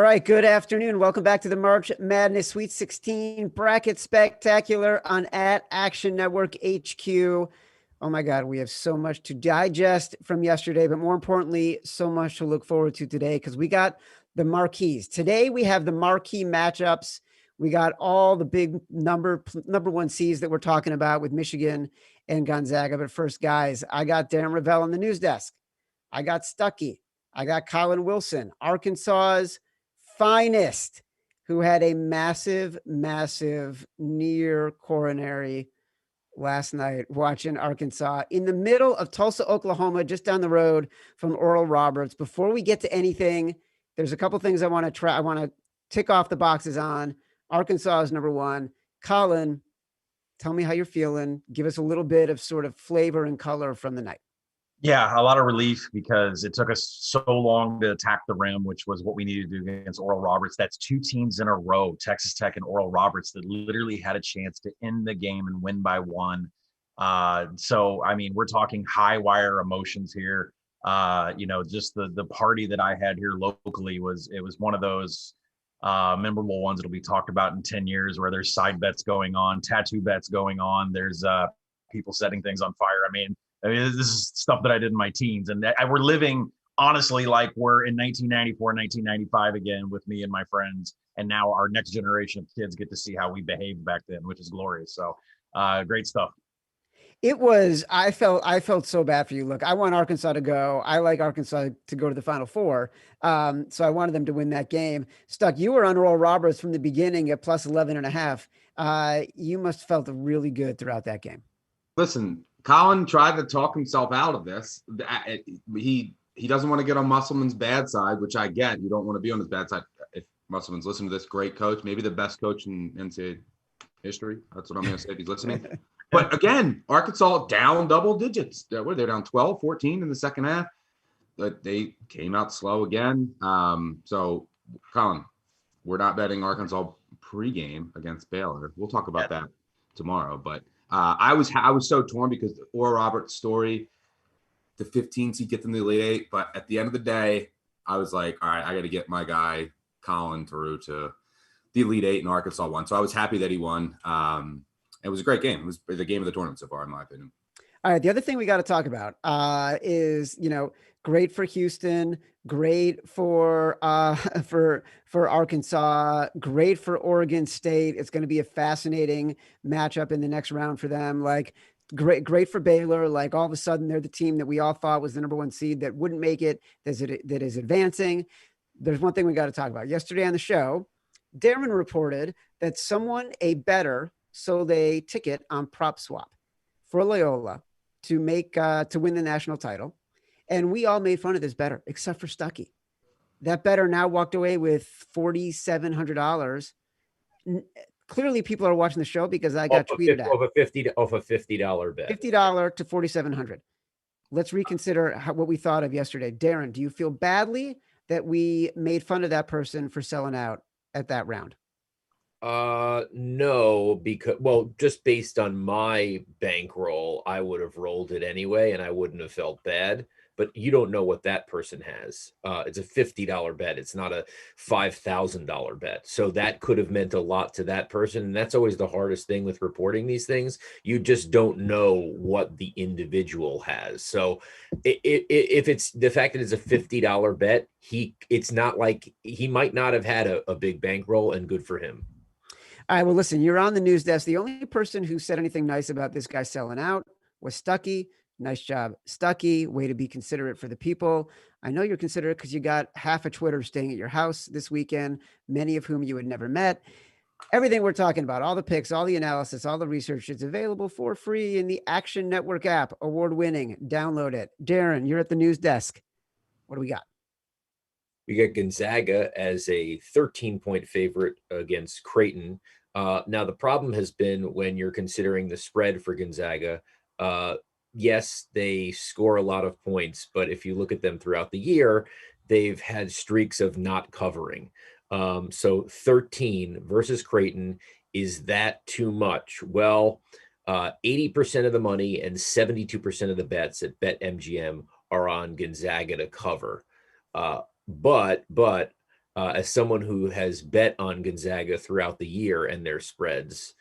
right, good afternoon. Welcome back to the March Madness Sweet 16 Bracket Spectacular on at Action Network HQ. Oh my God, we have so much to digest from yesterday, but more importantly, so much to look forward to today because we got the marquees. Today we have the marquee matchups. We got all the big number one seeds that we're talking about with Michigan and Gonzaga. But first, guys, I got Darren Ravel on the news desk. I got Stuckey. I got Colin Wilson, Arkansas's finest, who had a massive near coronary last night watching Arkansas in the middle of Tulsa, Oklahoma, just down the road from Oral Roberts. Before we get to anything, there's a couple things I want to try. I want to tick off the boxes on. Arkansas is number one. Colin, tell me how you're feeling. Give us a little bit of sort of flavor and color from the night. Yeah, a lot of relief because it took us so long to attack the rim, which was what we needed to do against Oral Roberts. That's two teams in a row, Texas Tech and Oral Roberts, that literally had a chance to end the game and win by one. So, I mean, we're talking high wire emotions here. Just the party that I had here locally was one of those memorable ones that'll be talked about in 10 years where there's side bets going on, tattoo bets going on. There's people setting things on fire. I mean, this is stuff that I did in my teens, and we're living honestly like we're in 1994, 1995 again with me and my friends. And now our next generation of kids get to see how we behaved back then, which is glorious. So great stuff. It was, I felt so bad for you. Look, I want Arkansas to go. I like Arkansas to go to the Final Four. So I wanted them to win that game. Stuck, you were on Oral Roberts from the beginning at plus 11.5. You must have felt really good throughout that game. Listen, Colin tried to talk himself out of this. He doesn't want to get on Musselman's bad side, which I get. You don't want to be on his bad side. If Musselman's listening to this great coach, maybe the best coach in NCAA history. That's what I'm going to say if he's listening. But again, Arkansas down double digits. They're down 12, 14 in the second half. But they came out slow again. So, Colin, we're not betting Arkansas pregame against Baylor. We'll talk about that tomorrow. But I was so torn because the Oral Roberts story, the 15 seed get them to the Elite Eight. But at the end of the day, I was like, all right, I got to get my guy Colin through to the Elite Eight, and Arkansas won. So I was happy that he won. It was a great game. It was the game of the tournament so far, in my opinion. All right. The other thing we got to talk about is, great for Houston, great for Arkansas, great for Oregon State. It's going to be a fascinating matchup in the next round for them. Like great for Baylor. Like all of a sudden they're the team that we all thought was the number one seed that wouldn't make it, that is advancing. There's one thing we got to talk about. Yesterday on the show, Darren reported that a bettor sold a ticket on Prop Swap for Loyola to win the national title. And we all made fun of this bettor, except for Stuckey. That bettor now walked away with $4,700. Clearly people are watching the show because I got tweeted at. Off a $50 bet. $50 to $4,700. Let's reconsider what we thought of yesterday. Darren, do you feel badly that we made fun of that person for selling out at that round? No, because, just based on my bankroll, I would have rolled it anyway, and I wouldn't have felt bad. But you don't know what that person has. It's a $50 bet. It's not a $5,000 bet. So that could have meant a lot to that person. And that's always the hardest thing with reporting these things. You just don't know what the individual has. So if it's the fact that it's a $50 bet, it's not like he might not have had a big bankroll, and good for him. All right, well, listen, you're on the news desk. The only person who said anything nice about this guy selling out was Stuckey. Nice job, Stuckey. Way to be considerate for the people. I know you're considerate because you got half of Twitter staying at your house this weekend, many of whom you had never met. Everything we're talking about, all the picks, all the analysis, all the research, it's available for free in the Action Network app. Award-winning. Download it. Darren, you're at the news desk. What do we got? We got Gonzaga as a 13-point favorite against Creighton. Now, the problem has been when you're considering the spread for Gonzaga, yes, they score a lot of points, but if you look at them throughout the year, they've had streaks of not covering. So 13 versus Creighton, is that too much? Well, 80% of the money and 72% of the bets at BetMGM are on Gonzaga to cover. But as someone who has bet on Gonzaga throughout the year and their spreads,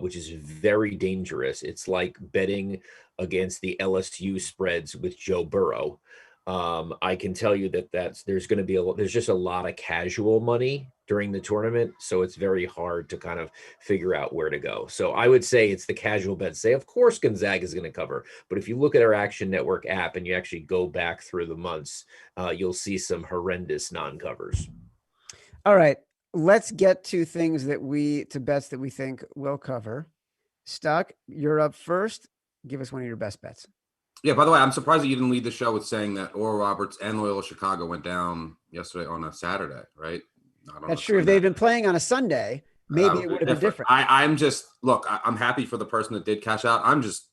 which is very dangerous. It's like betting against the LSU spreads with Joe Burrow. I can tell you that there's going to be there's just a lot of casual money during the tournament, so it's very hard to kind of figure out where to go. So I would say it's the casual bet. Say, of course, Gonzaga is going to cover, but if you look at our Action Network app and you actually go back through the months, you'll see some horrendous non-covers. All right, let's get to bets that we think will cover. Stuck, you're up first. Give us one of your best bets. Yeah, by the way, I'm surprised that you didn't lead the show with saying that Oral Roberts and Loyola Chicago went down yesterday on a Saturday, right? That's true. If they'd been playing on a Sunday, maybe it would have been different. I'm happy for the person that did cash out. I'm just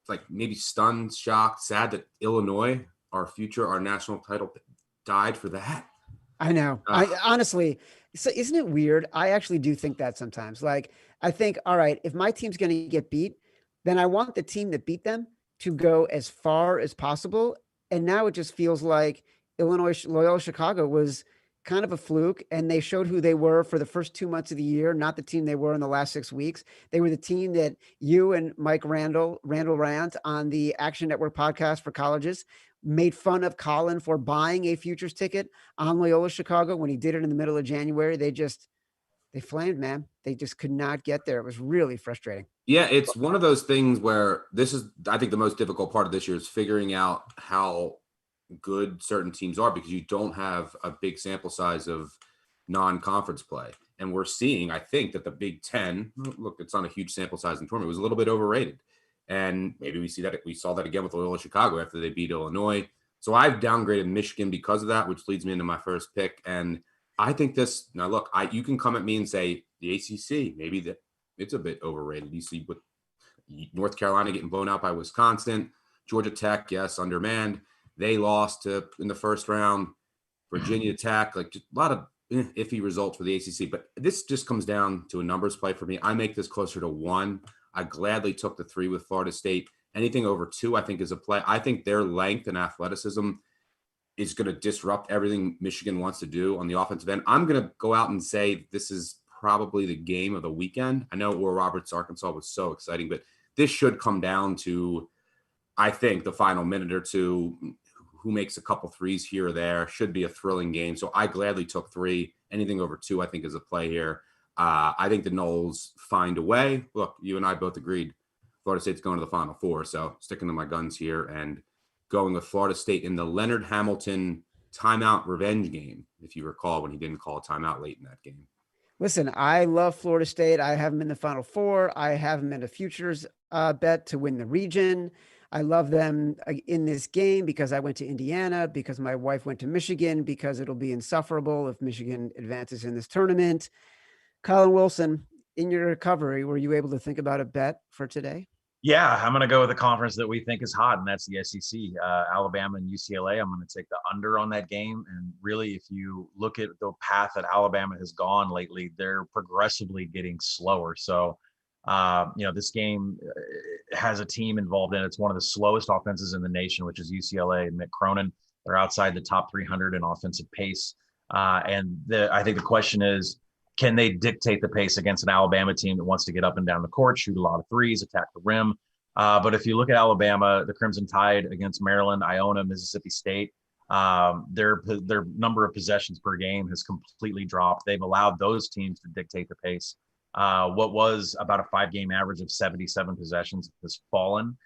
like maybe stunned, shocked, sad that Illinois, our national title, died for that. I know. I honestly, so isn't it weird? I actually do think that sometimes. Like, I think, all right, if my team's going to get beat, then I want the team that beat them to go as far as possible. And now it just feels like Loyola Chicago was kind of a fluke, and they showed who they were for the first 2 months of the year, not the team they were in the last 6 weeks. They were the team that you and Mike Randall Rand on the Action Network podcast for colleges made fun of Colin for buying a futures ticket on Loyola Chicago when he did it in the middle of January. They flamed, man. They just could not get there. It was really frustrating. Yeah, it's one of those things where I think the most difficult part of this year is figuring out how good certain teams are, because you don't have a big sample size of non-conference play. And we're seeing, I think, that the Big Ten, look, it's not a huge sample size in the tournament, it was a little bit overrated. And maybe we saw that again with Loyola Chicago after they beat Illinois. So I've downgraded Michigan because of that, which leads me into my first pick. And I think you can come at me and say the ACC, maybe that it's a bit overrated. You see with North Carolina getting blown out by Wisconsin, Georgia Tech, yes, undermanned. They lost in the first round. Virginia Tech, like just a lot of iffy results for the ACC. But this just comes down to a numbers play for me. I make this closer to 1. I gladly took the 3 with Florida State. Anything over 2, I think, is a play. I think their length and athleticism is going to disrupt everything Michigan wants to do on the offensive end. I'm going to go out and say this is probably the game of the weekend. I know Oral Roberts, Arkansas was so exciting, but this should come down to, I think, the final minute or two. Who makes a couple threes here or there. Should be a thrilling game. So I gladly took 3. Anything over 2, I think, is a play here. I think the Noles find a way. Look, you and I both agreed Florida State's going to the Final Four. So sticking to my guns here and going with Florida State in the Leonard Hamilton timeout revenge game, if you recall, when he didn't call a timeout late in that game. Listen, I love Florida State. I have them in the Final Four. I have them in a futures bet to win the region. I love them in this game because I went to Indiana, because my wife went to Michigan, because it'll be insufferable if Michigan advances in this tournament. Colin Wilson, in your recovery, were you able to think about a bet for today? Yeah, I'm going to go with a conference that we think is hot, and that's the SEC. Alabama and UCLA, I'm going to take the under on that game. And really, if you look at the path that Alabama has gone lately, they're progressively getting slower. So, this game has a team involved in it. It's one of the slowest offenses in the nation, which is UCLA and Mick Cronin. They're outside the top 300 in offensive pace. I think the question is, can they dictate the pace against an Alabama team that wants to get up and down the court, shoot a lot of threes, attack the rim? But if you look at Alabama, the Crimson Tide against Maryland, Iona, Mississippi State, their number of possessions per game has completely dropped. They've allowed those teams to dictate the pace. What was about a 5-game average of 77 possessions has fallen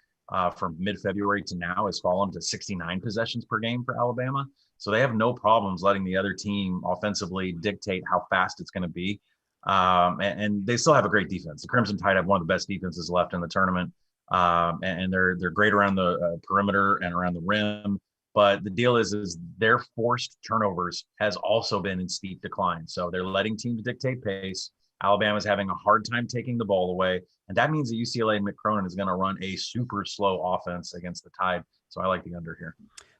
from mid-February to now, has fallen to 69 possessions per game for Alabama. So they have no problems letting the other team offensively dictate how fast it's going to be. And they still have a great defense. The Crimson Tide have one of the best defenses left in the tournament. And they're great around the perimeter and around the rim. But the deal is their forced turnovers has also been in steep decline. So they're letting teams dictate pace. Alabama's having a hard time taking the ball away. And that means that UCLA and Mick Cronin is going to run a super slow offense against the Tide. So I like the under here.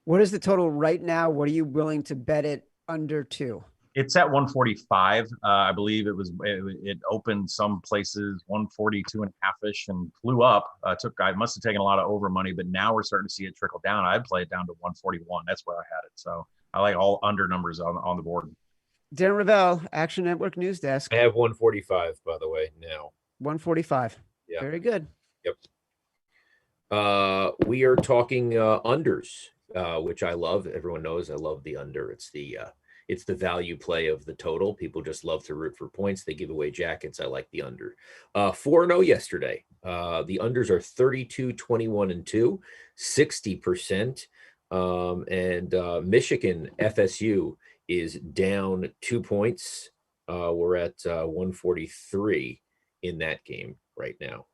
What is the total right now? What are you willing to bet it under 2? It's at 145. I believe it opened some places 142.5-ish and flew up. I must have taken a lot of over money, but now we're starting to see it trickle down. I'd play it down to 141. That's where I had it. So I like all under numbers on the board. Darren Ravel, Action Network News Desk. I have 145, by the way, now. 145. Yeah. Very good. Yep. We are talking unders, which I love. Everyone knows I love the under. It's the value play of the total. People just love to root for points. They give away jackets. I like the under. 4-0 yesterday. The unders are 32, 21, and 2, 60%. And Michigan FSU is down 2 points. We're at 143 in that game right now.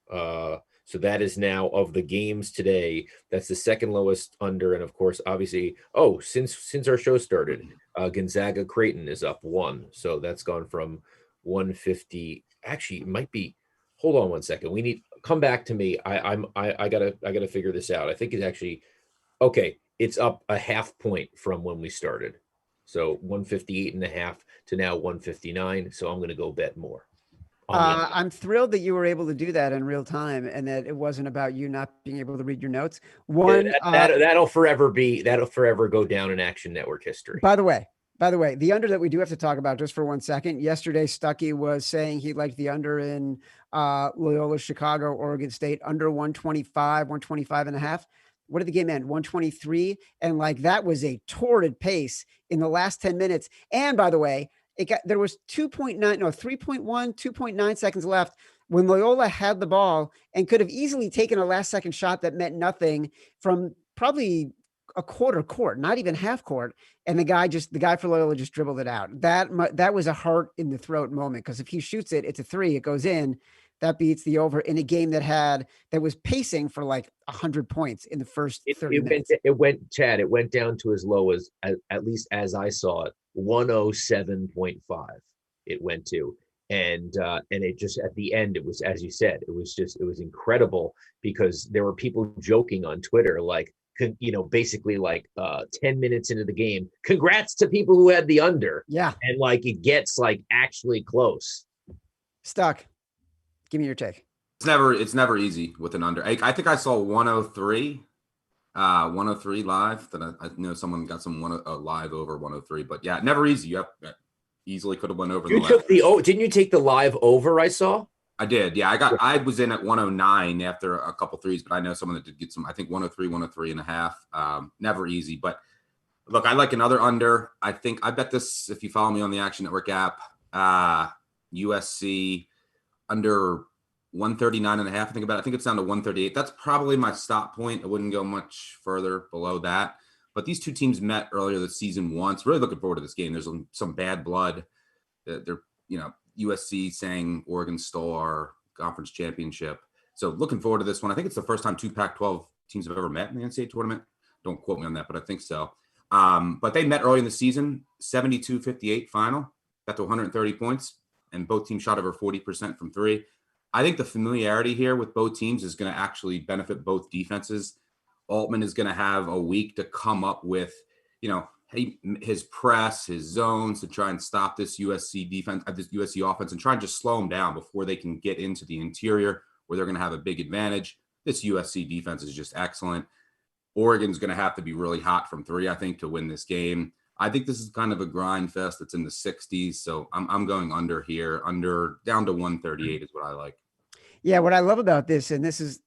So that is now, of the games today, that's the second lowest under. And of course, obviously, since our show started, Gonzaga Creighton is up 1. So that's gone from 150. Actually, it might be. Hold on one second. We need come back to me. I gotta figure this out. I think it's actually okay. It's up a half point from when we started. So 158.5 to now 159. So I'm gonna go bet more. I'm thrilled that you were able to do that in real time and that it wasn't about you not being able to read your notes. That'll forever go down in Action Network history. By the way, the under that we do have to talk about just for 1 second. Yesterday, Stuckey was saying he liked the under in Loyola Chicago, Oregon State, under 125, 125 and a half. What did the game end? 123. And that was a torrid pace in the last 10 minutes. And by the way, there was 2.9 seconds left when Loyola had the ball and could have easily taken a last second shot that meant nothing from probably a quarter court, not even half court. And the guy for Loyola just dribbled it out. That was a heart in the throat moment. Cause if he shoots it, it's a 3, it goes in. That beats the over in a game that was pacing for 100 points in the first 30 minutes. It went down to as low as, at least as I saw it, 107.5 it went to. And it just, at the end, it was, as you said, it was incredible because there were people joking on Twitter, basically 10 minutes into the game, congrats to people who had the under. Yeah. And it gets actually close. Stuck. Give me your take. It's never easy with an under. I think I saw 103 live. That I know someone got some live over 103, but yeah, never easy. You easily could have went over. Didn't you take the live over? I saw. I did. Yeah, I was in at 109 after a couple threes, but I know someone that did get some. I think 103 and a half. Never easy, but look, I like another under. I bet this if you follow me on the Action Network app. USC under 139 and a half. I think it's down to 138. That's probably my stop point. I wouldn't go much further below that. But these two teams met earlier this season once. Really looking forward to this game. There's some bad blood. USC saying Oregon stole our conference championship. So looking forward to this one. I think it's the first time 2 Pac-12 teams have ever met in the NCAA tournament. Don't quote me on that, but I think so. But they met early in the season, 72-58 final, got to 130 points, and both teams shot over 40% from 3. I think the familiarity here with both teams is going to actually benefit both defenses. Altman is going to have a week to come up with, his press, his zones to try and stop this USC defense, this USC offense, and try and just slow them down before they can get into the interior where they're going to have a big advantage. This USC defense is just excellent. Oregon's going to have to be really hot from 3, I think, to win this game. I think this is kind of a grind fest that's in the 60s. So I'm going under here, under down to 138 is what I like. Yeah. What I love about this, and this is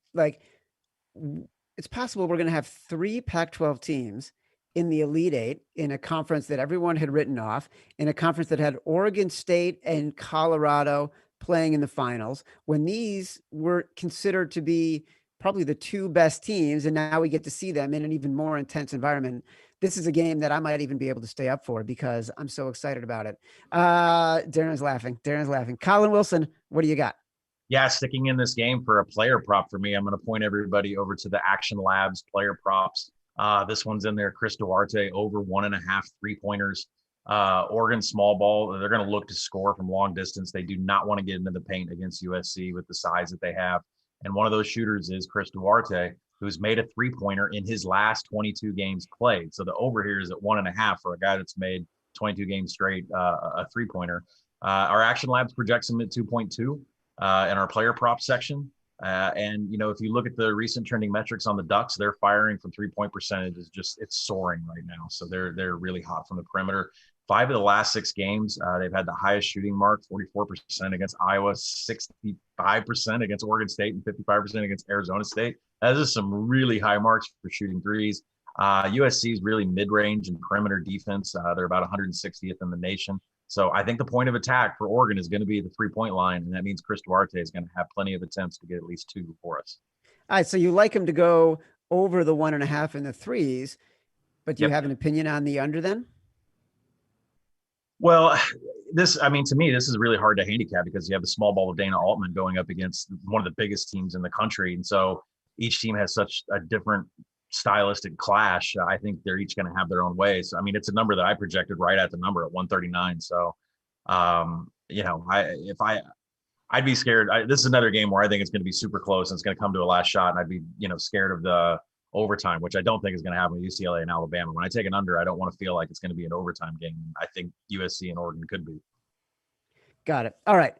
it's possible we're going to have 3 Pac-12 teams in the Elite 8 in a conference that everyone had written off, in a conference that had Oregon State and Colorado playing in the finals when these were considered to be probably the 2 best teams. And now we get to see them in an even more intense environment. This is a game that I might even be able to stay up for because I'm so excited about it. Darren's laughing. Colin Wilson, what do you got? Yeah, sticking in this game for a player prop for me, I'm going to point everybody over to the Action Labs player props. This one's in there. Chris Duarte over 1.5 3-pointers. Oregon small ball. They're going to look to score from long distance. They do not want to get into the paint against USC with the size that they have. And one of those shooters is Chris Duarte, who's made a 3-pointer in his last 22 games played. So the over here is at 1.5 for a guy that's made 22 games straight, a 3-pointer. Our Action Labs projects him at 2.2 in our player prop section. And if you look at the recent trending metrics on the Ducks, their firing from 3-point percentage is it's soaring right now. So they're really hot from the perimeter. 5 of the last 6 games, they've had the highest shooting mark, 44% against Iowa, 65% against Oregon State, and 55% against Arizona State. That is some really high marks for shooting threes. USC is really mid-range and perimeter defense. They're about 160th in the nation. So I think the point of attack for Oregon is going to be the three-point line, and that means Chris Duarte is going to have plenty of attempts to get at least 2 for us. All right, so you like him to go over the 1.5 in the threes, but do you have an opinion on the under then? Well, to me, this is really hard to handicap because you have the small ball of Dana Altman going up against one of the biggest teams in the country. And so each team has such a different stylistic clash. I think they're each going to have their own ways. I mean, it's a number that I projected right at the number at 139. So, I'd be scared. This is another game where I think it's going to be super close and it's going to come to a last shot. And I'd be, scared of the overtime, which I don't think is going to happen with UCLA and Alabama. When I take an under, I don't want to feel like it's going to be an overtime game. I think USC and Oregon could be. Got it. All right.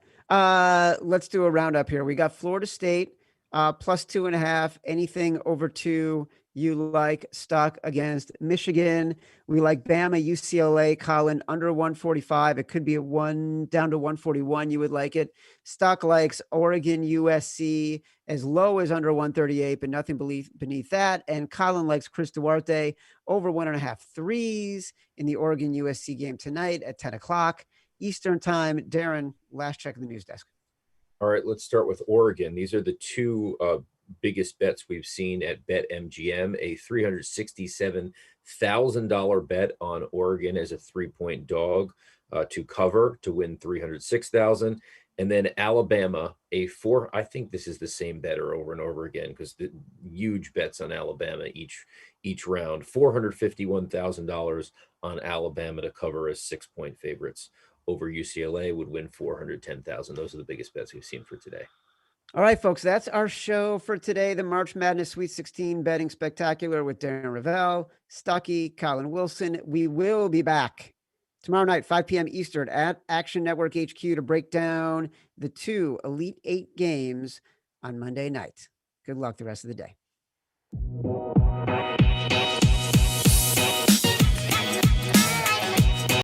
Let's do a roundup here. We got Florida State plus 2.5. Anything over 2 you like. Stock against Michigan. We like Bama, UCLA, Colin under 145. It could be a 1 down to 141. You would like it. Stock likes Oregon, USC as low as under 138, but nothing beneath that. And Colin likes Chris Duarte over 1.5 threes in the Oregon USC game tonight at 10 o'clock Eastern time. Darren, last check of the news desk. All right, let's start with Oregon. These are the 2 biggest bets we've seen at BetMGM. A $367,000 bet on Oregon as a 3-point dog to cover to win $306,000. And then Alabama, I think this is the same better over and over again because the huge bets on Alabama each round. $451,000 on Alabama to cover as 6-point favorites over UCLA would win $410,000. Those are the biggest bets we've seen for today. All right, folks, that's our show for today. The March Madness Sweet 16 Betting Spectacular with Darren Ravel, Stuckey, Colin Wilson. We will be back tomorrow night, 5 p.m. Eastern at Action Network HQ to break down the 2 Elite 8 games on Monday night. Good luck the rest of the day.